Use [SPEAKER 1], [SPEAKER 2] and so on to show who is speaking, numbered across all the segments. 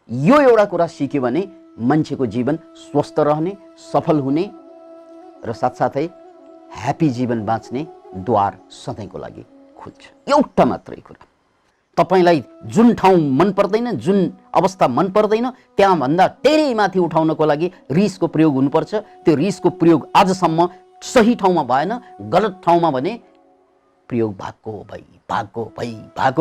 [SPEAKER 1] यो एउटा कुरा सिक्यो भने मान्छेको जीवन स्वस्थ रहने, सफल हुने र साथसाथै ह्यापी जीवन बाँच्ने द्वार सधैँको लागि खुल्छ। एउटा मात्रै कुरा, तपाईलाई जुन ठाउँ मन पर्दैन, जुन अवस्था मन पर्दैन, त्यहाँभन्दा धेरै माथि उठाउनको लागि रिसको प्रयोग हुनुपर्छ। त्यो रिसको प्रयोग आजसम्म सही ठाउँमा भएन, गलत ठाउँमा भने प्रयोग भएको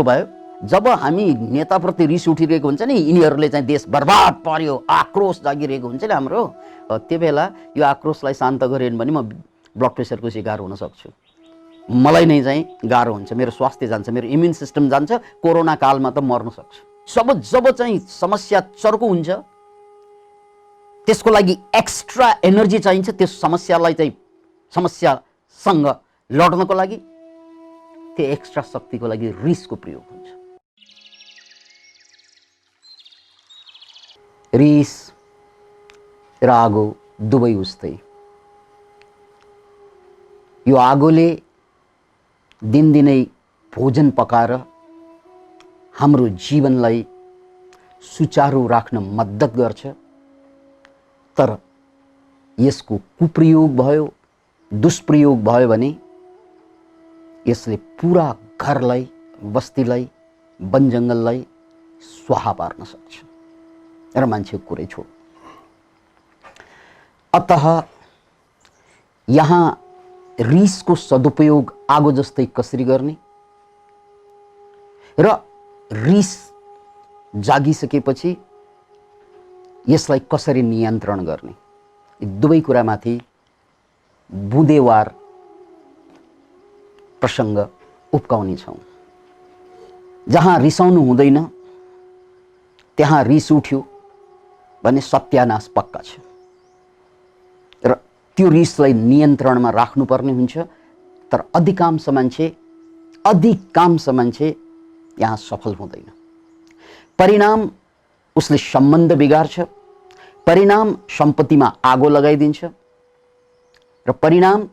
[SPEAKER 1] भयो। जब हामी नेताप्रति रिस उठिरहेको हुन्छ नि, यिनीहरूले चाहिँ देश बर्बाद पर्यो, आक्रोश जागिरहेको हुन्छ नि हाम्रो, त्यो बेला यो आक्रोशलाई शान्त गरेन भने म ब्लड प्रेसरको शिकार हुन सक्छु। मलाई नै चाहिँ गाह्रो हुन्छ, मेरो स्वास्थ्य जान्छ, मेरो इम्युन सिस्टम जान्छ, कोरोना कालमा त मर्न सक्छु। जब चाहिँ समस्या चर्को हुन्छ, त्यसको लागि एक्स्ट्रा एनर्जी चाहिन्छ। त्यो समस्यासँग लड्नको लागि त्यो एक्स्ट्रा शक्तिको लागि रिसको प्रयोग हुन्छ। रिस र आगो दुवै उस्तै। यो आगोले दिनदिनै भोजन पकाएर हाम्रो जीवनलाई सुचारू राख्न मद्दत गर्छ, तर यसको कुप्रयोग भयो, दुष्प्रयोग भयो भने यसले पुरा घरलाई, बस्तीलाई, वनजङ्गललाई स्वाहा पार्न सक्छ र मान्छेको कुरै छोड। अतः यहाँ रिसको सदुपयोग आगो जस्तै कसरी गर्ने र रिस जागिसकेपछि यसलाई कसरी नियन्त्रण गर्ने, यी दुवै कुरामाथि बुँदेवार प्रसङ्ग उप्काउने छौँ। जहाँ रिसाउनु हुँदैन त्यहाँ रिस उठ्यो भने सत्यानाश पक्का छ र त्यो रिसलाई नियन्त्रणमा राख्नुपर्ने हुन्छ। तर अधिकांश मान्छे यहाँ सफल हुँदैन। परिणाम उसले सम्बन्ध बिगार्छ, परिणाम सम्पत्तिमा आगो लगाइदिन्छ र परिणाम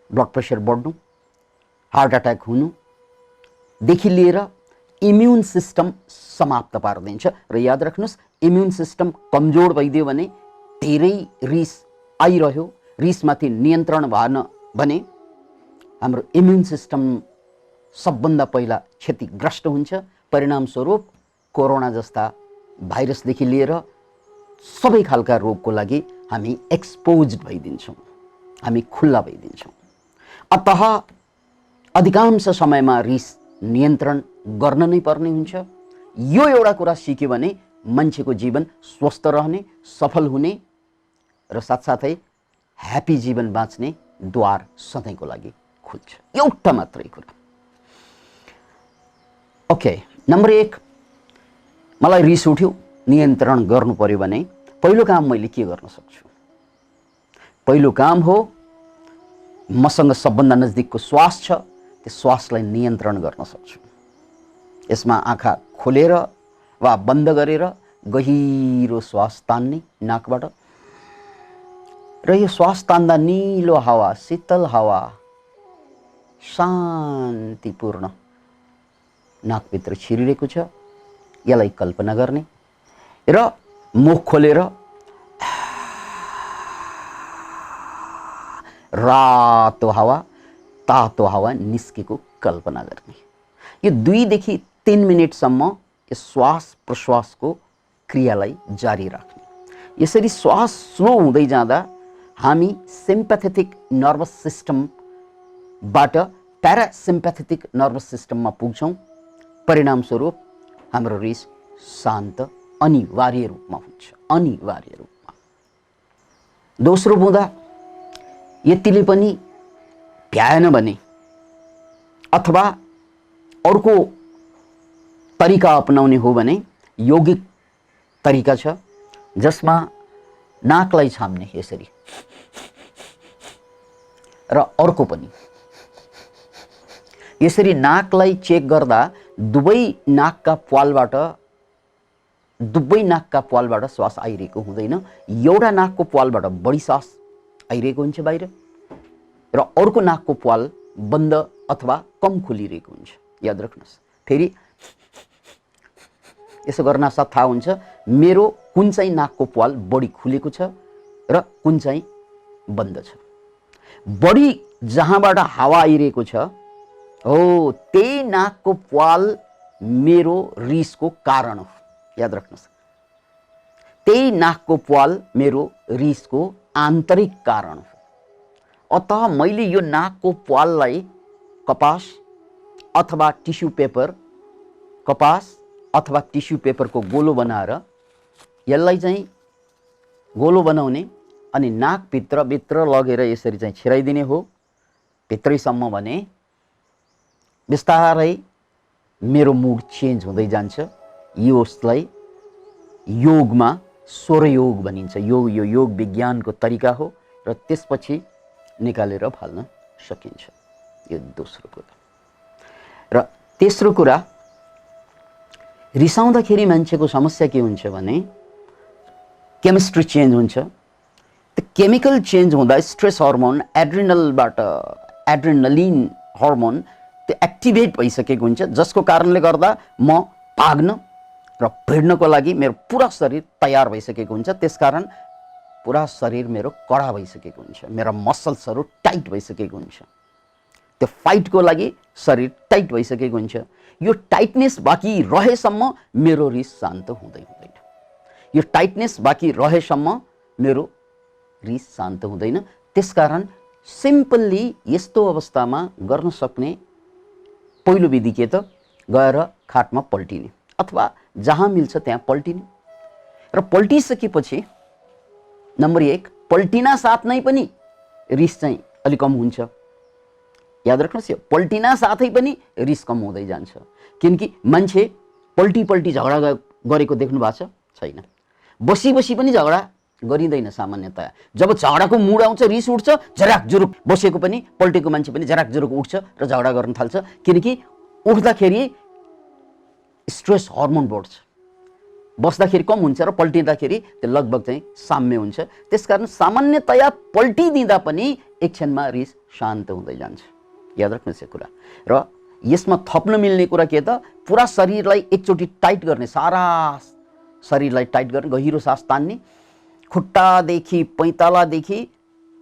[SPEAKER 1] ब्लड प्रेसर बढ्नु, हार्ट अट्याक हुनुदेखि लिएर इम्युन सिस्टम समाप्त पारिदिन्छ। र याद राख्नुहोस्, इम्युन सिस्टम कमजोर भइदियो भने, धेरै रिस आइरह्यो, रिसमाथि नियन्त्रण भएन भने हाम्रो इम्युन सिस्टम सबभन्दा पहिला क्षतिग्रस्त हुन्छ। परिणामस्वरूप कोरोना जस्ता भाइरसदेखि लिएर सबै खालका रोगको लागि हामी एक्सपोज्ड भइदिन्छौँ, हामी खुल्ला भइदिन्छौँ। अतः अधिकांश समयमा रिस नियन्त्रण गर्न नै पर्ने हुन्छ। यो एउटा कुरा सिक्यो भने मान्छेको जीवन स्वस्थ रहने, सफल हुने र साथसाथै ह्यापी जीवन बाँच्ने द्वार सधैँको लागि खुल्छ। एउटा मात्रै कुरा। ओके, नम्बर 1, मलाई रिस उठ्यो, नियन्त्रण गर्नु पर्यो भने पहिलो काम मैले के गर्न सक्छु? पहिलो काम हो, मसँग सबभन्दा नजिकको श्वास छ, त्यो श्वासलाई नियन्त्रण गर्न सक्छु। यसमा आँखा खोलेर वा बन्द गरेर गहिरो श्वास तान्ने नाकबाट, र यो श्वास तान्दा नीलो हावा, शीतल हावा शान्तिपूर्ण नाकभित्र छिरिरहेको छ, यसलाई कल्पना गर्ने र मुख खोलेर रातो हावा, तातो हावा निस्केको कल्पना गर्ने। यो 2 देखि 3 मिनेटसम्म यो श्वास प्रश्वासको क्रियालाई जारी राख्ने। यसरी श्वास स्लो हुँदै जाँदा हामी सिम्प्याथेटिक नर्भस सिस्टमबाट प्यारासिम्प्याथेटिक नर्भस सिस्टममा पुग्छौँ। परिणामस्वरूप हाम्रो रिस शान्त अनिवार्य रूपमा हुन्छ, अनिवार्य रूपमा। दोस्रो बुँदा, यतिले पनि भ्याएन भने अथवा अर्को तरिका अपनाउने हो भने यौगिक तरिका छ, जसमा नाकलाई छाम्ने यसरी र अर्को पनि यसरी नाकलाई चेक गर्दा दुवै नाकका प्वालबाट श्वास आइरहेको हुँदैन। एउटा नाकको प्वालबाट बढी श्वास आइरहेको हुन्छ बाहिर र अर्को नाकको प्वाल बन्द अथवा कम खुलिरहेको हुन्छ। याद राख्नुहोस्, फेरि यसो गर्नासाथ थाहा हुन्छ मेरो कुन चाहिँ नाकको प्वाल बढी खुलेको छ र कुन चाहिँ बन्द छ। बढी जहाँबाट हावा आइरहेको छ हो त्यही नाकको प्वाल मेरो रिसको कारण हो। याद राख्नुहोस्, त्यही नाकको प्वाल मेरो रिसको आन्तरिक कारण हो। अतः मैले यो नाकको प्वाललाई कपास अथवा टिस्यु पेपर, कपास अथवा टिस्यु पेपरको गोलो बनाएर यसलाई चाहिँ गोलो बनाउने अनि नाकभित्र लगेर यसरी चाहिँ छिराइदिने हो भित्रैसम्म भने बिस्तारै मेरो मुड चेन्ज हुँदै जान्छ। यसलाई योगमा स्वरयोग भनिन्छ। यो योग विज्ञानको तरिका हो र त्यसपछि निकालेर फाल्न सकिन्छ। यो दोस्रो कुरा। र तेस्रो कुरा, रिसाउँदाखेरि मान्छेको समस्या के हुन्छ भने केमिस्ट्री चेन्ज हुन्छ। त्यो केमिकल चेन्ज हुँदा स्ट्रेस हर्मोन एड्रेनलिन हर्मोन त्यो एक्टिभेट भइसकेको हुन्छ, जसको कारणले गर्दा म भाग्न र भिड्नको लागि मेरो पुरा शरीर तयार भइसकेको हुन्छ। त्यसकारण पुरा शरीर मेरो कडा भइसकेको हुन्छ, मेरा मसल्सहरू टाइट भइसकेको हुन्छ। त्यो फाइटको लागि शरीर टाइट भइसकेको हुन्छ। यो टाइटनेस बाँकी रहेसम्म मेरो रिस शान्त हुँदैन। यो टाइटनेस बाँकी रहेसम्म मेरो रिस शान्त हुँदैन। त्यसकारण सिम्पल्ली यस्तो अवस्थामा गर्न सक्ने पहिलो विधि के त, गएर खाटमा पल्टिने अथवा जहाँ मिल्छ त्यहाँ पल्टिने। र पल्टिसकेपछि नम्बर 1, पल्टिना साथ नै पनि रिस चाहिँ अलिक कम हुन्छ। याद राख्नुहोस्, यो पल्टिना साथै पनि रिस कम हुँदै जान्छ। किनकि मान्छे पल्टी झगडा गरेको देख्नु भएको छ छैन? बसी पनि झगडा गरिँदैन सामान्यतया। जब झगडाको मुड आउँछ, रिस उठ्छ, झराक जुरुक बसेको पनि पल्टेको मान्छे पनि झराक जुरुक उठ्छ र झगडा गर्न थाल्छ। किनकि उठ्दाखेरि स्ट्रेस हर्मोन बढ्छ, बस्दाखेरि कम हुन्छ र पल्टिँदाखेरि त्यो लगभग चाहिँ साम्य हुन्छ। त्यसकारण सामान्यतया पल्टिदिँदा पनि एकछिनमा रिस शान्त हुँदै जान्छ। याद राख्नुहोस् यो कुरा। र यसमा थप्न मिल्ने कुरा के त, पुरा शरीरलाई एकचोटि टाइट गर्ने, सारा शरीरलाई टाइट गर्ने, गहिरो सास तान्ने, खुट्टादेखि पैतालादेखि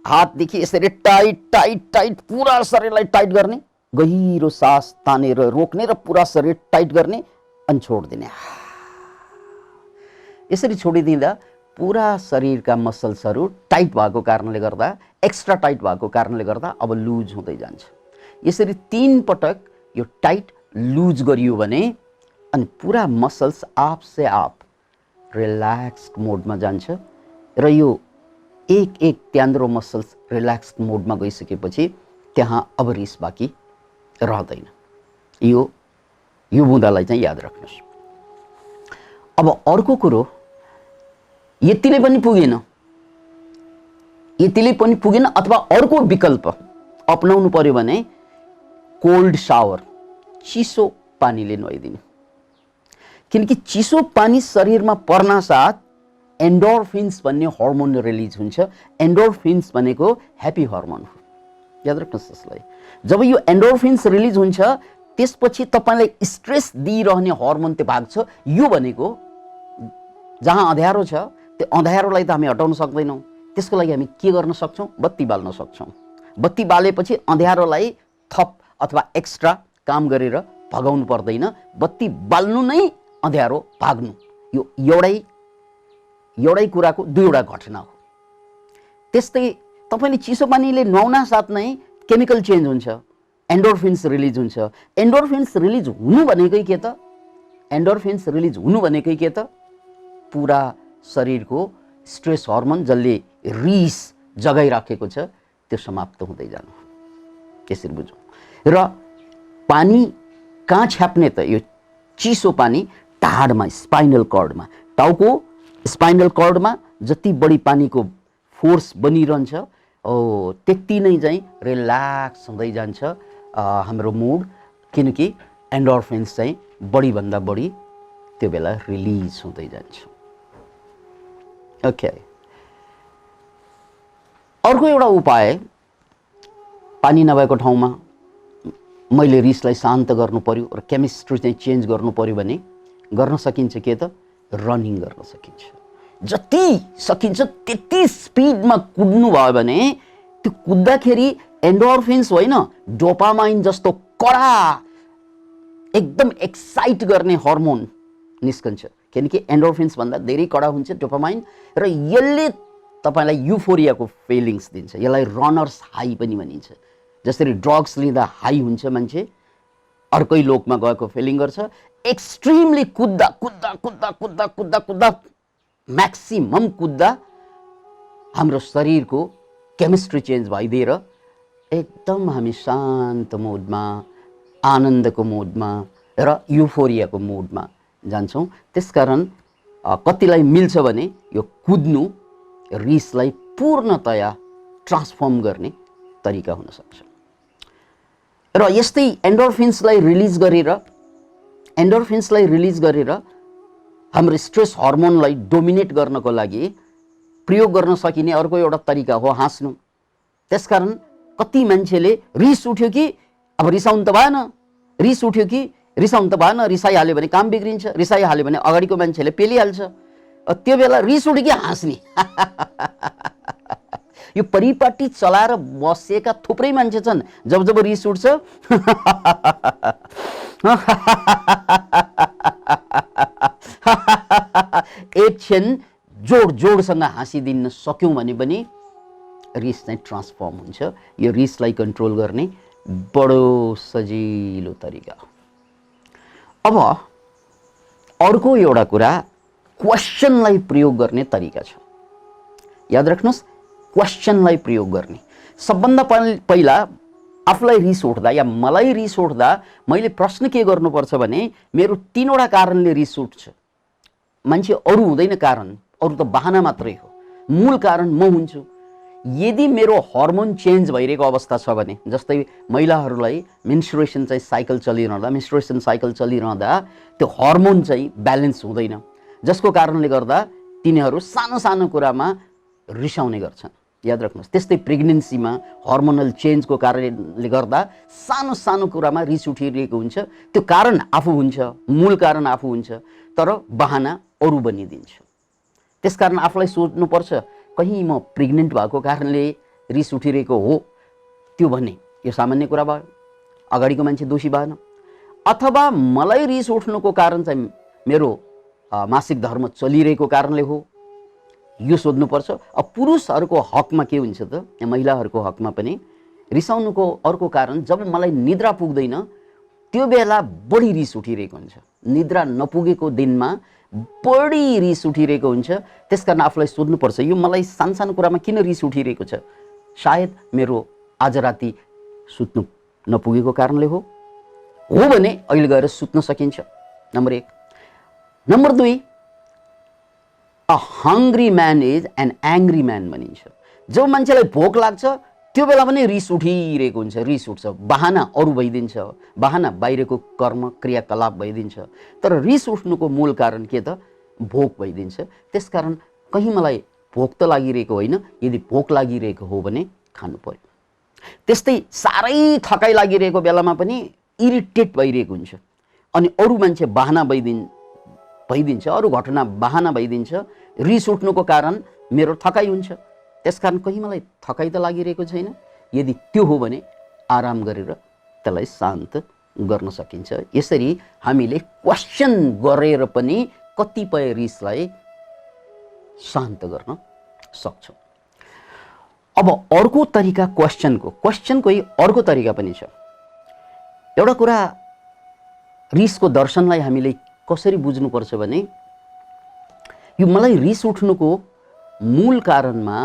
[SPEAKER 1] हातदेखि यसरी टाइट टाइट टाइट पुरा शरीरलाई टाइट गर्ने, गहिरो सास तानेर रोक्ने र पुरा शरीर टाइट गर्ने अनि छोडिदिने। यसरी छोडिदिँदा पुरा शरीरका मसल्सहरू टाइट भएको कारणले गर्दा, एक्स्ट्रा टाइट भएको कारणले गर्दा अब लुज हुँदै जान्छ। यसरी 3 पटक यो टाइट लुज गरियो भने अनि पुरा मसल्स आप से आप रिल्याक्स मोडमा जान्छ र यो एक त्यान्द्रो मसल्स रिल्याक्स मोडमा गइसकेपछि त्यहाँ अब रिस बाँकी रहँदैन। यो बुँदालाई चाहिँ याद राख्नुहोस्। अब अर्को कुरो, यतिले पनि पुगेन अथवा अर्को विकल्प अपनाउनु पर्यो भने कोल्ड शावर, चिसो पानीले नुहाइदिने। किनकि चिसो पानी शरीरमा पर्न साथ एन्डोर्फिन्स भन्ने हर्मोन रिलिज हुन्छ। एन्डोर्फिन्स भनेको ह्याप्पी हर्मोन हो। याद राख्नुहोस् यसलाई। जब यो एन्डोर्फिन्स रिलिज हुन्छ त्यसपछि तपाईलाई स्ट्रेस दिइरहने हर्मोन त्यो भाग्छ। यो भनेको जहाँ अँध्यारो छ त्यो अँध्यारोलाई त हामी हटाउन सक्दैनौँ। त्यसको लागि हामी के गर्न सक्छौँ? बत्ती बाल्न सक्छौँ। बत्ती बालेपछि अँध्यारोलाई थप अथवा एक्स्ट्रा काम गरेर भगाउनु पर्दैन। बत्ती बाल्नु नै अँध्यारो भाग्नु। यो एउटै कुराको दुईवटा घटना हो। त्यस्तै तपाईले चिसो पानीले नुहाउन साथ नै केमिकल चेन्ज हुन्छ, एन्डोर्फिन्स रिलिज हुन्छ। एन्डोर्फिन्स रिलिज हुनु भनेकै के त? एन्डोर्फिन्स रिलिज हुनु भनेकै के त? पुरा शरीरको स्ट्रेस हर्मोन जसले रिस जगाइराखेको छ त्यो समाप्त हुँदै जानु। त्यसरी बुझौँ। र पानी कहाँ छ्याप्ने त? यो चिसो पानी ढाडमा, स्पाइनल कर्डमा, टाउको स्पाइनल कर्डमा जति बढी पानीको फोर्स बनिरहन्छ त्यति नै चाहिँ रिल्याक्स हुँदै जान्छ हाम्रो मुड। किनकि एन्डोर्फिन्स चाहिँ बढीभन्दा बढी त्यो बेला रिलिज हुँदै जान्छ। ओके, अर्को एउटा उपाय, पानी नभएको ठाउँमा मैले रिसलाई शान्त गर्नु पर्यो र केमिस्ट्री चाहिँ चेन्ज गर्नु पर्यो भने गर्न सकिन्छ के त रनिङ गर्न सकिन्छ। जति सकिन्छ त्यति स्पिडमा कुद्नु भयो भने त्यो कुद्दाखेरि एन्डोर्फिन्स होइन डोपामाइन जस्तो कडा एकदम एक्साइट गर्ने हर्मोन निस्कन्छ, किनकि एन्डोर्फिन्स भन्दा धेरै कडा हुन्छ डोपामाइन, र यसले तपाईलाई युफोरियाको फिलिङ्स दिन्छ। यसलाई रनर्स हाई पनि भनिन्छ। जसरी ड्रग्स लिँदा हाई हुन्छ मान्छे, अर्कै लोकमा गएको फिलिङ गर्छ, एक्सट्रिमली कुद्दा कुद्दा कुद्दा कुद्दा कुद्दा कुद्दा म्याक्सिमम कुद्दा हाम्रो शरीरको केमिस्ट्री चेन्ज भइदिएर एकदम हामी शान्त मोडमा, आनन्दको मोडमा र युफोरियाको मोडमा जान्छौँ। त्यसकारण कतिलाई मिल्छ भने यो कुद्नु रिसलाई पूर्णतया ट्रान्सफर्म गर्ने तरिका हुन सक्छ। र यस्तै एन्डोर्फिन्सलाई रिलिज गरेर हाम्रो स्ट्रेस हर्मोनलाई डोमिनेट गर्नको लागि प्रयोग गर्न सकिने अर्को एउटा तरिका हो हाँस्नु। त्यसकारण कति मान्छेले रिस उठ्यो कि अब रिसाउनु त भएन, रिस उठ्यो कि रिसाउनु त भएन, रिसाइहाल्यो भने काम बिग्रिन्छ, रिसाइहाल्यो भने अगाडिको मान्छेले पेलिहाल्छ, त्यो बेला रिस उठ्यो कि हाँस्ने। यो परिपाटी चलाएर बसेका थुप्रै मान्छे छन्। जब जब रिस उठ्छ एकछिन जोडसँग हाँसिदिन सक्यौँ भने पनि रिस चाहिँ ट्रान्सफर्म हुन्छ। यो रिसलाई कन्ट्रोल गर्ने बडो सजिलो तरिका हो। अब अर्को एउटा कुरा क्वेसनलाई प्रयोग गर्ने तरिका छ। याद राख्नुहोस्, क्वेसनलाई प्रयोग गर्ने। सबभन्दा पहिला आफूलाई रिस उठ्दा या मलाई रिस उठ्दा मैले प्रश्न के गर्नुपर्छ भने मेरो 3वटा कारणले रिस उठ्छ। मान्छे अरू हुँदैन कारण, अरू त बहाना मात्रै हो। मूल कारण म हुन्छु। यदि मेरो हर्मोन चेन्ज भइरहेको अवस्था छ भने, जस्तै महिलाहरूलाई मेन्स्ट्रुएसन चाहिँ मेन्स्ट्रुएसन साइकल चलिरहँदा त्यो हर्मोन चाहिँ ब्यालेन्स हुँदैन, जसको कारणले गर्दा तिनीहरू सानो सानो कुरामा रिसाउने गर्छन्। याद राख्नुहोस्, त्यस्तै प्रेग्नेन्सीमा हर्मोनल चेन्जको कारणले गर्दा सानो सानो कुरामा रिस उठिरहेको हुन्छ। त्यो कारण आफू हुन्छ, मूल कारण आफू हुन्छ, तर बहाना अरू बनिदिन्छ। त्यसकारण आफूलाई सोच्नुपर्छ, कहीँ म प्रेग्नेन्ट भएको कारणले रिस उठिरहेको हो त्यो भने यो सामान्य कुरा भयो, अगाडिको मान्छे दोषी भएन। अथवा मलाई रिस उठ्नुको कारण चाहिँ मेरो मासिक धर्म चलिरहेको कारणले हो, यो सोध्नुपर्छ। अब पुरुषहरूको हकमा के हुन्छ त, महिलाहरूको हकमा पनि रिसाउनुको अर्को कारण, जब मलाई निद्रा पुग्दैन त्यो बेला बढी रिस उठिरहेको हुन्छ। निद्रा नपुगेको दिनमा बढी रिस उठिरहेको हुन्छ। त्यसकारण आफूलाई सोध्नुपर्छ, यो मलाई सानो कुरामा किन रिस उठिरहेको छ? सायद मेरो आज राति सुत्नु नपुगेको कारणले हो भने अहिले गएर सुत्न सकिन्छ, number 1। Number 2, a hungry man is an angry man भनिन्छ। जब मान्छेलाई भोक लाग्छ त्यो बेला पनि रिस उठिरहेको हुन्छ, रिस उठ्छ, बहाना अरू भइदिन्छ, बहाना बाहिरको कर्म क्रियाकलाप भइदिन्छ, तर रिस उठ्नुको मूल कारण के त भोक भइदिन्छ। त्यसकारण कहीँ मलाई भोक त लागिरहेको होइन, यदि भोक लागिरहेको हो भने खानु पर्यो। त्यस्तै साह्रै थकाइ लागिरहेको बेलामा पनि इरिटेट भइरहेको हुन्छ, अनि अरू मान्छे बहाना भइदिन्छ, अरू घटना बहाना भइदिन्छ। रिस उठ्नुको कारण मेरो थकाइ हुन्छ, त्यसकारण कहीँ मलाई थकाइ त लागिरहेको छैन। यदि त्यो हो भने आराम गरेर त्यसलाई शान्त गर्न सकिन्छ। यसरी हामीले क्वेसन गरेर पनि कतिपय रिसलाई शान्त गर्न सक्छौँ। अब अर्को तरिका क्वेसनको अर्को तरिका पनि छ। एउटा कुरा, रिसको दर्शनलाई हामीले कसरी बुझ्नुपर्छ भने, यो मलाई रिस उठ्नुको मूल कारणमा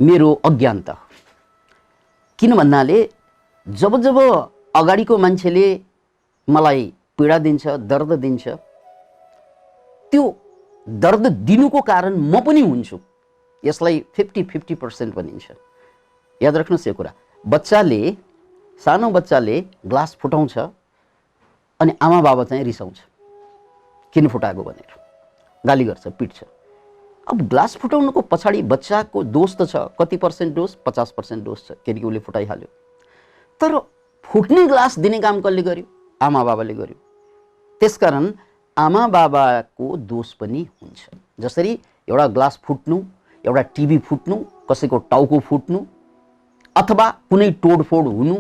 [SPEAKER 1] मेरो अज्ञानता हो। किन भन्नाले जब जब अगाडिको मान्छेले मलाई पीडा दिन्छ, दर्द दिन्छ, त्यो दर्द दिनुको कारण म पनि हुन्छु। यसलाई 50-50% भनिन्छ। याद राख्नुहोस् यो कुरा। सानो बच्चाले ग्लास फुटाउँछ अनि आमा बाबा चाहिँ रिसाउँछ, किन फुटाएको भनेर गाली गर्छ, पिट्छ। अब ग्लास फुटाउनुको पछाडि बच्चाको दोष त छ, कति पर्सेन्ट दोष? 50% दोष छ, किनकि उसले फुटाइहाल्यो। तर फुट्ने ग्लास दिने काम कसले गर्यो? आमा बाबाले गर्यो। त्यसकारण आमा बाबाको दोष पनि हुन्छ। जसरी एउटा ग्लास फुट्नु, एउटा टिभी फुट्नु, कसैको टाउको फुट्नु अथवा कुनै तोडफोड हुनु,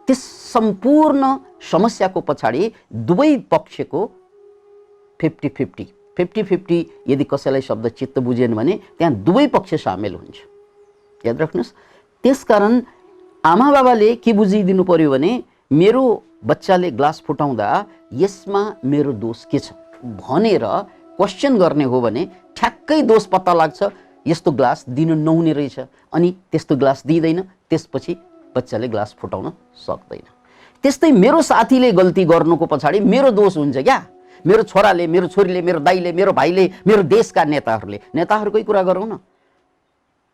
[SPEAKER 1] त्यस सम्पूर्ण समस्याको पछाडि दुवै पक्षको 50-50 यदि कसैलाई शब्द चित्त बुझेन भने त्यहाँ दुवै पक्ष सामेल हुन्छ। याद राख्नुहोस्। त्यसकारण आमा बाबाले के बुझिदिनु पर्यो भने मेरो बच्चाले ग्लास फुटाउँदा यसमा मेरो दोष के छ भनेर क्वेश्चन गर्ने हो भने ठ्याक्कै दोष पत्ता लाग्छ। यस्तो ग्लास दिनु नहुने रहेछ अनि त्यस्तो ग्लास दिँदैन, त्यसपछि बच्चाले ग्लास फुटाउन सक्दैन। त्यस्तै मेरो साथीले गल्ती गर्नुको पछाडि मेरो दोष हुन्छ क्या। मेरो छोराले, मेरो छोरीले, मेरो दाइले, मेरो भाइले, मेरो देशका नेताहरूकै कुरा गरौँ न।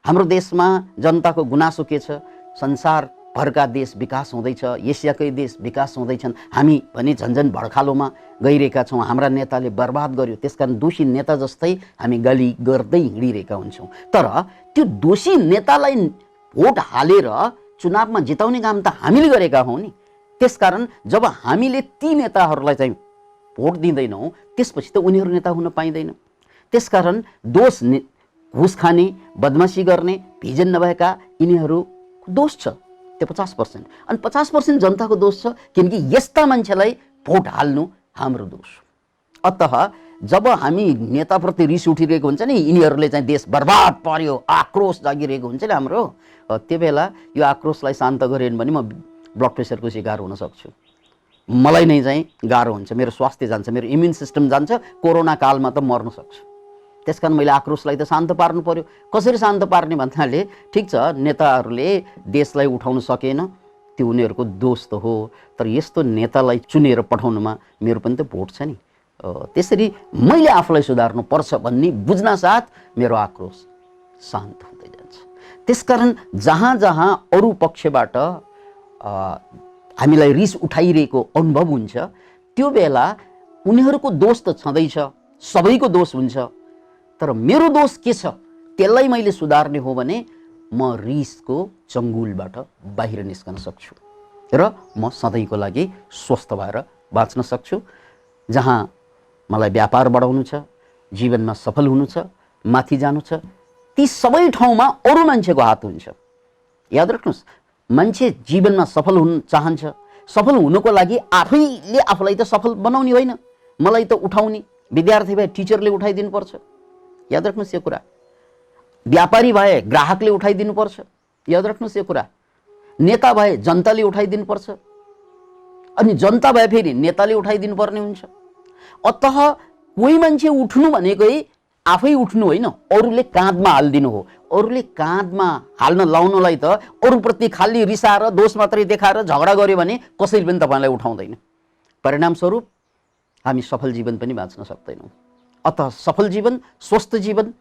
[SPEAKER 1] हाम्रो देशमा जनताको गुनासो के छ? संसारभरका देश विकास हुँदैछ, एसियाकै देश विकास हुँदैछन्, हामी भने झन्झन भड्खालोमा गइरहेका छौँ। हाम्रा नेताले बर्बाद गर्यो, त्यसकारण दोषी नेता जस्तै हामी गाली गर्दै हिँडिरहेका हुन्छौँ। तर त्यो दोषी नेतालाई भोट हालेर चुनावमा जिताउने काम त हामीले गरेका हौँ नि। त्यसकारण जब हामीले ती नेताहरूलाई चाहिँ भोट दिँदैनौँ त्यसपछि त उनीहरू नेता हुन पाइँदैन। त्यसकारण दोष घुस खाने, बदमासी गर्ने, भिजन नभएका यिनीहरू दोष छ त्यो 50%। अनि 50% जनताको दोष छ, किनकि यस्ता मान्छेलाई भोट हाल्नु हाम्रो दोष। अतः जब हामी नेताप्रति रिस उठिरहेको हुन्छ नि, यिनीहरूले चाहिँ देश बर्बाद पर्यो, आक्रोश जागिरहेको हुन्छ नि हाम्रो, त्यो बेला यो आक्रोशलाई शान्त गरेन भने म ब्लड प्रेसरको शिकार हुन सक्छु। मलाई नै चाहिँ गाह्रो हुन्छ, मेरो स्वास्थ्य जान्छ, मेरो इम्युन सिस्टम जान्छ, कोरोना कालमा त मर्न सक्छु। त्यसकारण मैले आक्रोशलाई त शान्त पार्नु पर्यो। कसरी शान्त पार्ने भन्नाले ठिक छ नेताहरूले देशलाई उठाउन सकेन, त्यो उनीहरूको दोष त हो, तर यस्तो नेतालाई चुनेर पठाउनुमा मेरो पनि त भोट छ नि। त्यसरी मैले आफूलाई सुधार्नु पर्छ भन्ने बुझ्न साथ मेरो आक्रोश शान्त हुँदै जान्छ। त्यसकारण जहाँ जहाँ अरू पक्षबाट हामीलाई रिस उठाइरहेको अनुभव हुन्छ त्यो बेला उनीहरूको दोष त छँदैछ, सबैको दोष हुन्छ, तर मेरो दोष के छ त्यसलाई मैले सुधार्ने हो भने म रिसको चङ्गुलबाट बाहिर निस्कन सक्छु र म सधैँको लागि स्वस्थ भएर बाँच्न सक्छु। जहाँ मलाई व्यापार बढाउनु छ, जीवनमा सफल हुनु छ, माथि जानु छ, ती सबै ठाउँमा अरू मान्छेको हात हुन्छ। याद राख्नुहोस्, मान्छे जीवनमा सफल हुन चाहन्छ, सफल हुनको लागि आफैले आफूलाई त सफल बनाउने होइन, मलाई त उठाउने। विद्यार्थी भए टिचरले उठाइदिनु पर्छ, याद राख्नुहोस् यो कुरा। व्यापारी भए ग्राहकले उठाइदिनु पर्छ, याद राख्नुहोस् यो कुरा। नेता भए जनताले उठाइदिनु पर्छ, अनि जनता भए फेरि नेताले उठाइदिनु पर्ने हुन्छ। अतः कोही मान्छे उठ्नु भनेकै आफै उठ्नु होइन, अरूले काँधमा हालिदिनु हो। अरूले काँधमा हाल्न लाउनलाई त अरूप्रति खाली रिसाएर दोष मात्रै देखाएर झगडा गर्यो भने कसैले पनि तपाईँलाई उठाउँदैन। परिणामस्वरूप हामी सफल जीवन पनि बाँच्न सक्दैनौँ। अतः सफल जीवन, स्वस्थ जीवन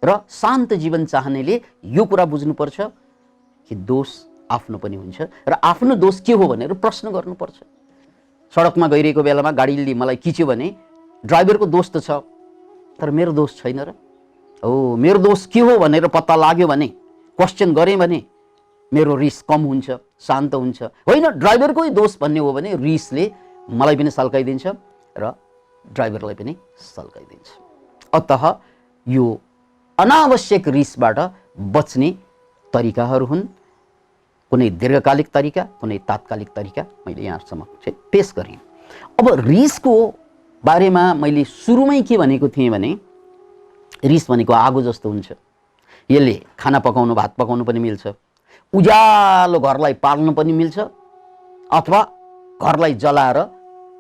[SPEAKER 1] र शान्त जीवन चाहनेले यो कुरा बुझ्नुपर्छ कि दोष आफ्नो पनि हुन्छ र आफ्नो दोष के हो भनेर प्रश्न गर्नुपर्छ। सडकमा गइरहेको बेलामा गाडीले मलाई खिच्यो भने ड्राइभरको दोष त छ, तर मेरो दोष छैन र। हो, मेरो दोष के हो भनेर पत्ता लाग्यो भने, क्वेश्चन गरेँ भने मेरो रिस कम हुन्छ, शान्त हुन्छ। होइन ड्राइभरकै दोष भन्ने हो भने रिसले मलाई पनि सल्काइदिन्छ र ड्राइभरलाई पनि सल्काइदिन्छ। अतः यो अनावश्यक रिसबाट बच्ने तरिकाहरू हुन्। कुनै दीर्घकालिक तरिका, कुनै तात्कालिक तरिका मैले यहाँसम्म पेश गरेँ। अब रिसको बारेमा मैले सुरुमै के भनेको थिएँ भने रिस भनेको आगो जस्तो हुन्छ। यसले खाना पकाउनु, भात पकाउनु पनि मिल्छ, उज्यालो घरलाई पाल्नु पनि मिल्छ, अथवा घरलाई जलाएर,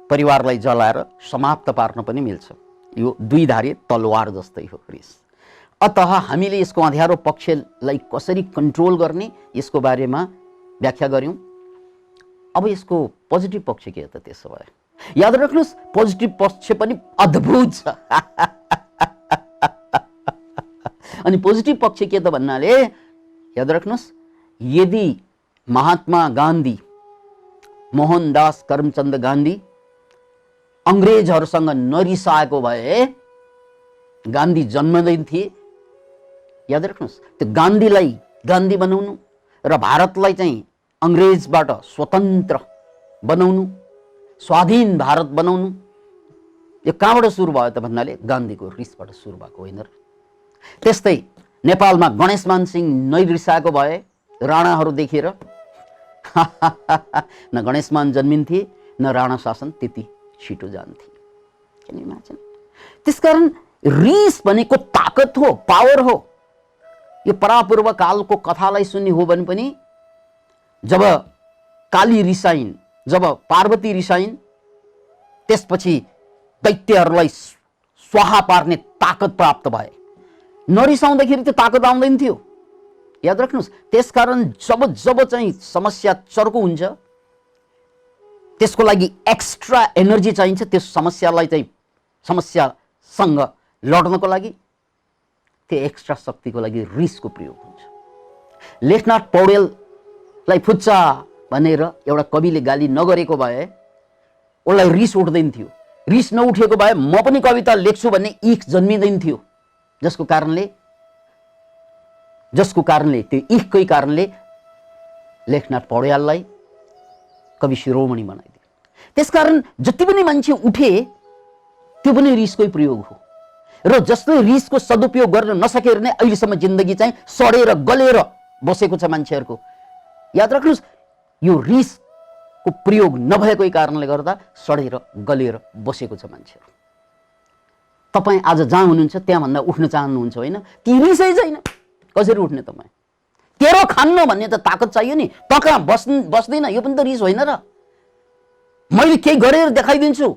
[SPEAKER 1] परिवारलाई जलाएर समाप्त पार्न पनि मिल्छ। यो दुई धारे तलवार जस्तै हो रिस। अतः हामीले यसको अँध्यारो पक्षलाई कसरी कन्ट्रोल गर्ने यसको बारेमा व्याख्या गर्यौं। अब यसको पोजिटिभ पक्ष के त त्यसो भए याद राख्नुहोस्, पोजिटिभ पक्ष पनि अद्भुत छ। अनि पोजिटिभ पक्ष के त भन्नाले याद राख्नुहोस्, यदि महात्मा गान्धी, मोहनदास करमचन्द गान्धी अंग्रेजहरूसँग नरिसाएको भए गान्धी जन्मदैन थिए। याद राख्नुहोस्, त्यो गान्धीलाई गान्धी बनाउनु र भारतलाई चाहिँ अंग्रेजबाट स्वतन्त्र बनाउनु स्वाधीन भारत बनाउनु यो कहाँबाट सुरु भयो त भन्नाले गान्धीको रिसबाट सुरु भएको होइन र। त्यस्तै नेपालमा गणेशमान सिंह नै रिसाएको भए राणाहरू देखेर न गणेशमान जन्मिन्थे न राणा शासन त्यति छिटो जान्थे। त्यसकारण रिस भनेको ताकत हो, पावर हो। यो परापूर्व कालको कथालाई सुन्ने हो भने पनि जब काली रिसाइन्, जब पार्वती रिसाइन्, त्यसपछि दैत्यहरूलाई स्वाहा पार्ने ताकत प्राप्त भए। नरिसाउँदाखेरि त्यो ताकत आउँदैन थियो, याद राख्नुहोस्। त्यसकारण जब जब चाहिँ समस्या चर्को हुन्छ त्यसको लागि एक्स्ट्रा एनर्जी चाहिन्छ। त्यस समस्यालाई चाहिँ समस्यासँग लड्नको लागि त्यो एक्स्ट्रा शक्तिको लागि रिसको प्रयोग हुन्छ। लेखनाथ पौडेललाई फुच्चा भनेर एउटा कविले गाली नगरेको भए उसलाई रिस उठ्दैन थियो। रिस नउठेको भए म पनि कविता लेख्छु भन्ने इख जन्मिँदैन थियो, जसको कारणले त्यो इखकै कारणले लेखनाथ पौड्याललाई कवि शिरोमणि बनाइदियो। त्यसकारण जति पनि मान्छे उठे त्यो पनि रिसकै प्रयोग हो र जसले रिसको सदुपयोग गर्न नसकेर नै अहिलेसम्म जिन्दगी चाहिँ सडेर गलेर बसेको छ मान्छेहरूको। याद राख्नुहोस्, यो रिसको प्रयोग नभएकै कारणले गर्दा सडेर गलेर बसेको छ मान्छेहरू। तपाईँ आज जहाँ हुनुहुन्छ त्यहाँभन्दा उठ्न चाहनुहुन्छ होइन? ती रिसै छैन, कसरी उठ्ने तपाईँ? तेरो खान्न भन्ने त ताकत चाहियो नि। त कहाँ बस्दैन, यो पनि त रिस होइन र? मैले केही गरेर देखाइदिन्छु,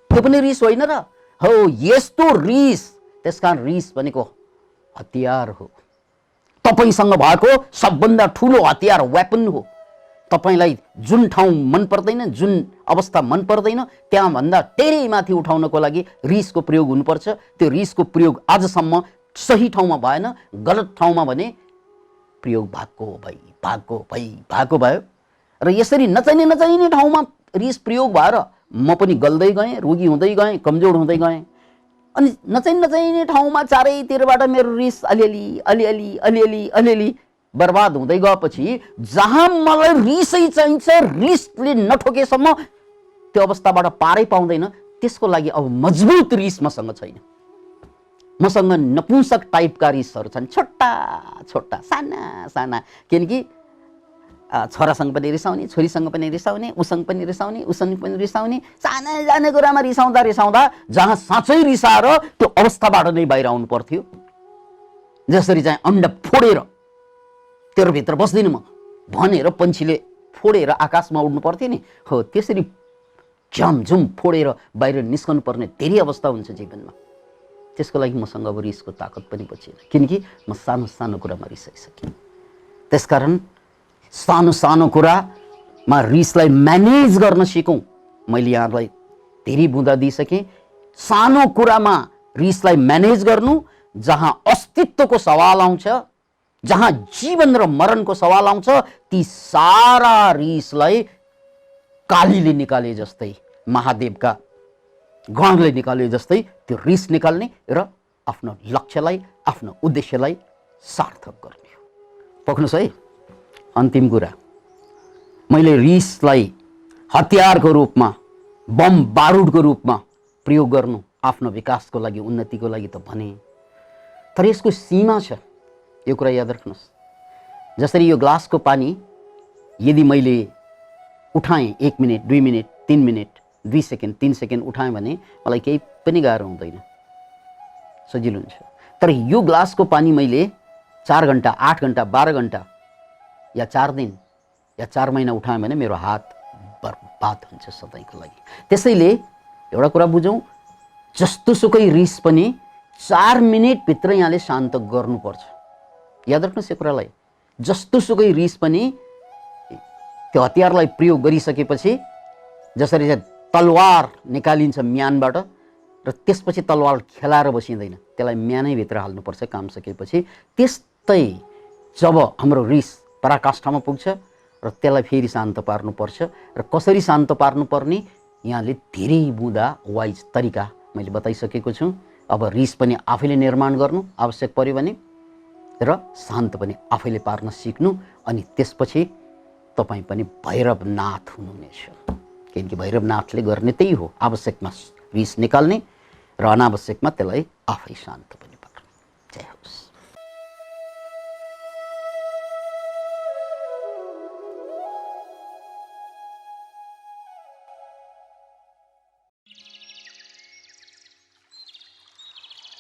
[SPEAKER 1] त्यो पनि रिस होइन र? हो, यस्तो रिस। त्यसकारण रिस भनेको हतियार हो, तपाईसँग भएको सबभन्दा ठुलो हतियार, वेपन हो। तपाईलाई जुन ठाउँ मन पर्दैन, जुन अवस्था मन पर्दैन, त्यहाँभन्दा धेरै माथि उठाउनको लागि रिसको प्रयोग हुनुपर्छ। त्यो रिसको प्रयोग आजसम्म सही ठाउँमा भएन, गलत ठाउँमा भने प्रयोग भएको भयो र यसरी नचाहिने ठाउँमा रिस प्रयोग भएर म पनि गल्दै गएँ, रोगी हुँदै गएँ, कमजोर हुँदै गएँ। अनि नचाहिने ठाउँमा चारैतिरबाट मेरो रिस अलिअलि बर्बाद हुँदै गएपछि जहाँ मलाई रिसै चाहिन्छ, रिसले नठोकेसम्म त्यो अवस्थाबाट पारै पाउँदैन। त्यसको लागि अब मजबुत रिस मसँग छैन। मसँग नपुंसक टाइपका रिसहरू छन्, छोटा छोटा साना साना। किनकि छोरासँग पनि रिसाउने, छोरीसँग पनि रिसाउने, उसँग पनि रिसाउने, साना कुरामा रिसाउँदा जहाँ साँच्चै रिसाएर त्यो अवस्थाबाट नै बाहिर आउनु पर्थ्यो। जसरी चाहिँ अन्डा फोडेर तेरो भित्र बस्दिनँ म भनेर पन्छीले फोडेर आकाशमा उड्नु पर्थ्यो नि, हो त्यसरी झमझुम फोडेर बाहिर निस्कनु पर्ने धेरै अवस्था हुन्छ जीवनमा। त्यसको लागि मसँग अब रिसको ताकत पनि बचेन, किनकि म सानो सानो कुरामा रिसाइसकेँ। त्यसकारण सानो सानो कुरामा रिसलाई म्यानेज गर्न सिकौँ। मैले यहाँलाई धेरै बुँदा दिइसकेँ। सानो कुरामा रिसलाई म्यानेज गर्नु, जहाँ अस्तित्वको सवाल आउँछ, जहाँ जीवन र मरणको सवाल आउँछ, ती सारा रिसलाई कालीले निकाले जस्तै, महादेवका गणले निकाले जस्तै त्यो रिस निकाल्ने र आफ्नो लक्ष्यलाई, आफ्नो उद्देश्यलाई सार्थक गर्ने हो। पक्नुहोस् है, अन्तिम कुरा, मैले रिसलाई हतियारको रूपमा, बम बारुदको रूपमा प्रयोग गर्नु आफ्नो विकासको लागि, उन्नतिको लागि त भने, तर यसको सीमा छ। यो कुरा याद राख्नुहोस्। जसरी यो ग्लासको पानी यदि मैले उठाएँ 1 minute, 2 minute, 3 minute, 2 second, 3 second उठाएँ भने मलाई केही पनि गाह्रो हुँदैन, सजिलो हुन्छ। तर यो ग्लासको पानी मैले 4 घन्टा, 8 घन्टा, 12 घन्टा या 4 दिन या 4 महिना उठाएँ भने मेरो हात बर्बाद हुन्छ सधैँको लागि। त्यसैले एउटा कुरा बुझौँ, जस्तोसुकै रिस पनि 4 मिनटभित्र यहाँले शान्त गर्नुपर्छ। याद राख्नुहोस् यो कुरालाई। जस्तोसुकै रिस पनि त्यो हतियारलाई प्रयोग गरिसकेपछि जसरी चाहिँ तलवार निकालिन्छ म्यानबाट र त्यसपछि तलवार खेलाएर बसिँदैन, त्यसलाई म्यानैभित्र हाल्नुपर्छ काम सकेपछि। त्यस्तै जब हाम्रो रिस पराकाष्ठामा पुग्छ र त्यसलाई फेरि शान्त पार्नुपर्छ। र कसरी शान्त पार्नुपर्ने यहाँले धेरै बुँदा वाइज तरिका मैले बताइसकेको छु। अब रिस पनि आफैले निर्माण गर्नु आवश्यक पर्यो भने र शान्त पनि आफैले पार्न सिक्नु, अनि त्यसपछि तपाईँ पनि भैरवनाथ हुनुहुनेछ। किनकि भैरवनाथले गर्ने त्यही हो, आवश्यकमा विष निकाल्ने र अनावश्यकमा त्यसलाई आफै शान्त